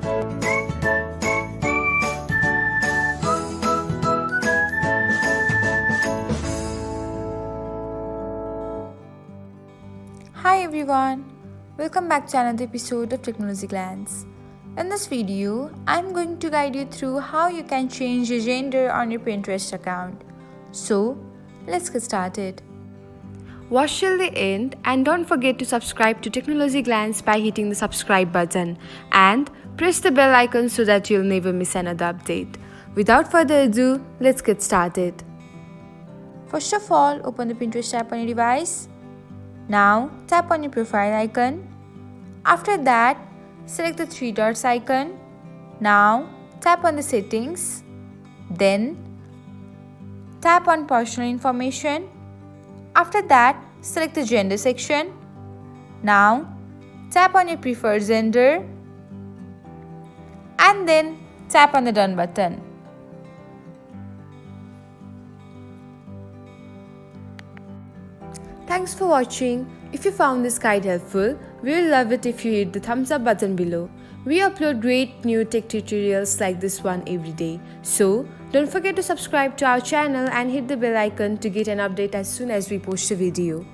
Hi everyone, welcome back to another episode of Technologyglance. In this video, I'm going to guide you through how you can change your gender on your Pinterest account. So, let's get started. Watch till the end and don't forget to subscribe to Technologyglance by hitting the subscribe button and press the bell icon so that you'll never miss another update. Without further ado, let's get started. First of all, open the Pinterest app on your device. Now, tap on your profile icon. After that, select the three dots icon. Now, tap on the settings. Then, tap on personal information. After that, select the gender section. Now, tap on your preferred gender. And then, tap on the done button. Thanks for watching. If you found this guide helpful, we will love it if you hit the thumbs up button below. We upload great new tech tutorials like this one every day. So, don't forget to subscribe to our channel and hit the bell icon to get an update as soon as we post a video.